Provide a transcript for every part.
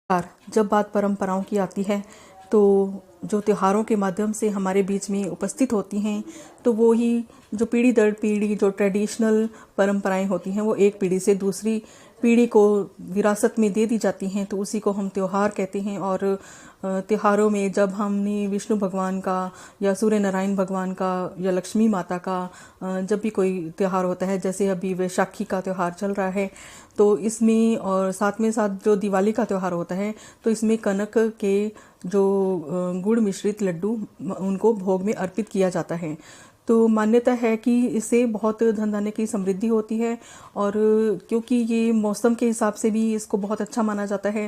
जब बात परंपराओं की आती है तो जो त्योहारों के माध्यम से हमारे बीच में उपस्थित होती हैं तो वो ही जो पीढ़ी दर पीढ़ी जो ट्रेडिशनल परंपराएं होती हैं वो एक पीढ़ी से दूसरी पीढ़ी को विरासत में दे दी जाती हैं, तो उसी को हम त्योहार कहते हैं। और त्योहारों में जब हमने विष्णु भगवान का या सूर्य नारायण भगवान का या लक्ष्मी माता का जब भी कोई त्यौहार होता है, जैसे अभी वैशाखी का त्यौहार चल रहा है, तो इसमें और साथ में साथ जो दिवाली का त्यौहार होता है तो इसमें कनक के जो गुड़ मिश्रित लड्डू उनको भोग में अर्पित किया जाता है। तो मान्यता है कि इससे बहुत धन धान्य की समृद्धि होती है, और क्योंकि ये मौसम के हिसाब से भी इसको बहुत अच्छा माना जाता है।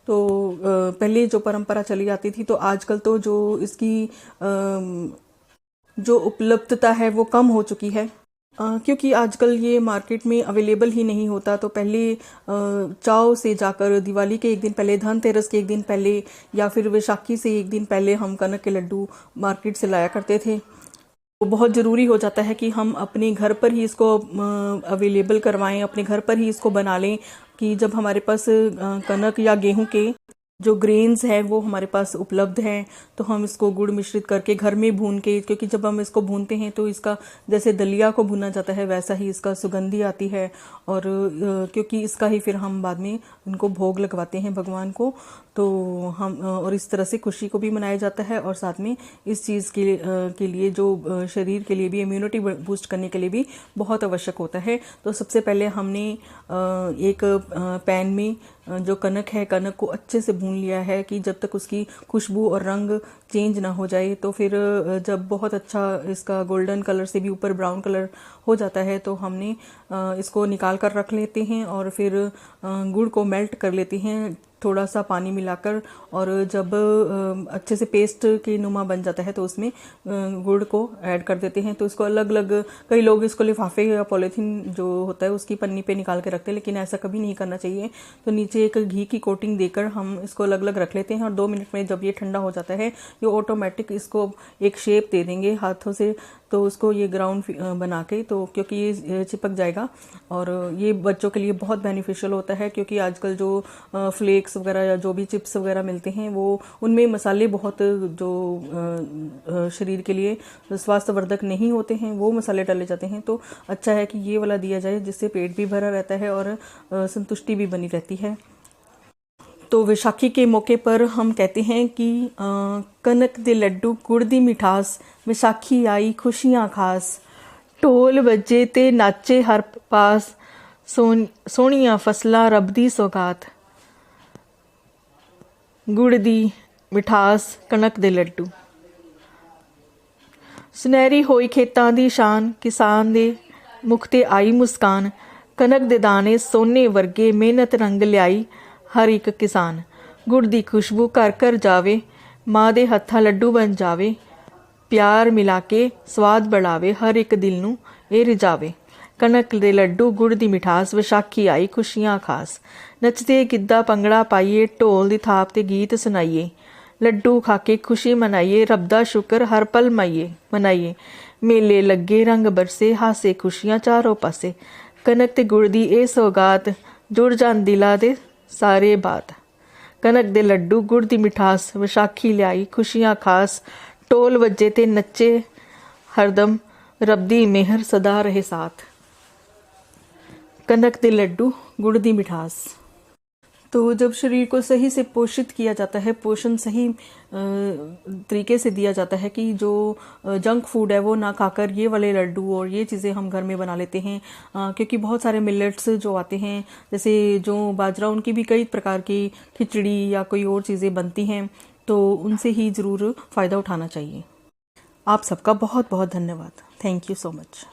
तो पहले जो परंपरा चली आती थी, तो आजकल तो जो इसकी जो उपलब्धता है वो कम हो चुकी है, क्योंकि आजकल ये मार्केट में अवेलेबल ही नहीं होता। तो पहले चाव से जाकर दिवाली के एक दिन पहले, धनतेरस के एक दिन पहले या फिर वैशाखी से एक दिन पहले हम कनक के लड्डू मार्केट से लाया करते थे। तो बहुत ज़रूरी हो जाता है कि हम अपने घर पर ही इसको अवेलेबल करवाएं, अपने घर पर ही इसको बना लें, कि जब हमारे पास कनक या गेहूं के जो ग्रेन्स है वो हमारे पास उपलब्ध हैं तो हम इसको गुड़ मिश्रित करके घर में भून के, क्योंकि जब हम इसको भूनते हैं तो इसका जैसे दलिया को भुना जाता है वैसा ही इसका सुगंधी आती है। और क्योंकि इसका ही फिर हम बाद में उनको भोग लगवाते हैं भगवान को, तो हम और इस तरह से खुशी को भी मनाया जाता है, और साथ में इस चीज़ के लिए जो शरीर के लिए भी, इम्यूनिटी बूस्ट करने के लिए भी बहुत आवश्यक होता है। तो सबसे पहले हमने एक पैन में जो कनक है, कनक को अच्छे से भून लिया है कि जब तक उसकी खुशबू और रंग चेंज ना हो जाए। तो फिर जब बहुत अच्छा इसका गोल्डन कलर से भी ऊपर ब्राउन कलर हो जाता है तो हमने इसको निकाल कर रख लेते हैं, और फिर गुड़ को मेल्ट कर लेते हैं थोड़ा सा पानी मिलाकर। और जब अच्छे से पेस्ट के नुमा बन जाता है तो उसमें गुड़ को ऐड कर देते हैं। तो इसको अलग अलग, कई लोग इसको लिफाफे या पॉलीथीन जो होता है उसकी पन्नी पे निकाल के रखते हैं, लेकिन ऐसा कभी नहीं करना चाहिए। तो नीचे एक घी की कोटिंग देकर हम इसको अलग अलग रख लेते हैं, और 2 मिनट में जब ये ठंडा हो जाता है ये ऑटोमेटिक इसको एक शेप दे देंगे हाथों से। तो उसको ये ग्राउंड बना के, तो क्योंकि ये चिपक जाएगा, और ये बच्चों के लिए बहुत बेनिफिशियल होता है, क्योंकि आजकल जो फ्लेक्स वगैरह या जो भी चिप्स वगैरह मिलते हैं वो उनमें मसाले बहुत जो शरीर के लिए स्वास्थ्यवर्धक नहीं होते हैं, वो मसाले डाले जाते हैं। तो अच्छा है कि ये वाला दिया जाए, जिससे पेट भी भरा रहता है और संतुष्टि भी बनी रहती है। तो वैशाखी के मौके पर हम कहते हैं कि कनक दे लड्डू गुड़ दी मिठास, वैशाखी आई खुशियां खास, ढोल बजे ते नाचे हर पास, सोहणियां फसलां रब दी सौगात, गुड़ दी मिठास कनक दे लड्डू। सुनहरी होई खेतां दी शान, किसान दे मुख ते आई मुस्कान, कनक दे दाने सोने वर्गे, मेहनत रंग लियाई हर एक किसान, गुड़ दी खुशबू घर घर जावे, माँ दे हत्था लड्डू बन जावे, प्यार मिला के स्वाद बढ़ावे, हर एक दिल नू ए रिजावे, कनक दे लड्डू गुड़ दी मिठास, वैशाखी आई खुशियां खास, नचदे गिद्धा पंगड़ा पाइए, ढोल दी थाप ते गीत सुनाइए, लड्डू खाके खुशी मनाइए, रब दा शुक्र हर पल मनाइए, मेले लगे रंग बरसे, हासे खुशियां चारों पासे, कनक ते गुड़ दी ए सौगात, जुड़ जान दिला दे सारे बात, कनक दे लड्डू गुड़ दी मिठास, वैशाखी लियाई खुशियां खास, ढोल वज्जे ते नच्चे हरदम, रब दी मेहर सदा रहे साथ, कनक दे लड्डू गुड़ दी मिठास। तो जब शरीर को सही से पोषित किया जाता है, पोषण सही तरीके से दिया जाता है, कि जो जंक फूड है वो ना खाकर ये वाले लड्डू और ये चीज़ें हम घर में बना लेते हैं, क्योंकि बहुत सारे मिलेट्स जो आते हैं, जैसे जो बाजरा, उनकी भी कई प्रकार की खिचड़ी या कोई और चीज़ें बनती हैं, तो उनसे ही ज़रूर फ़ायदा उठाना चाहिए। आप सबका बहुत बहुत धन्यवाद। Thank you so much.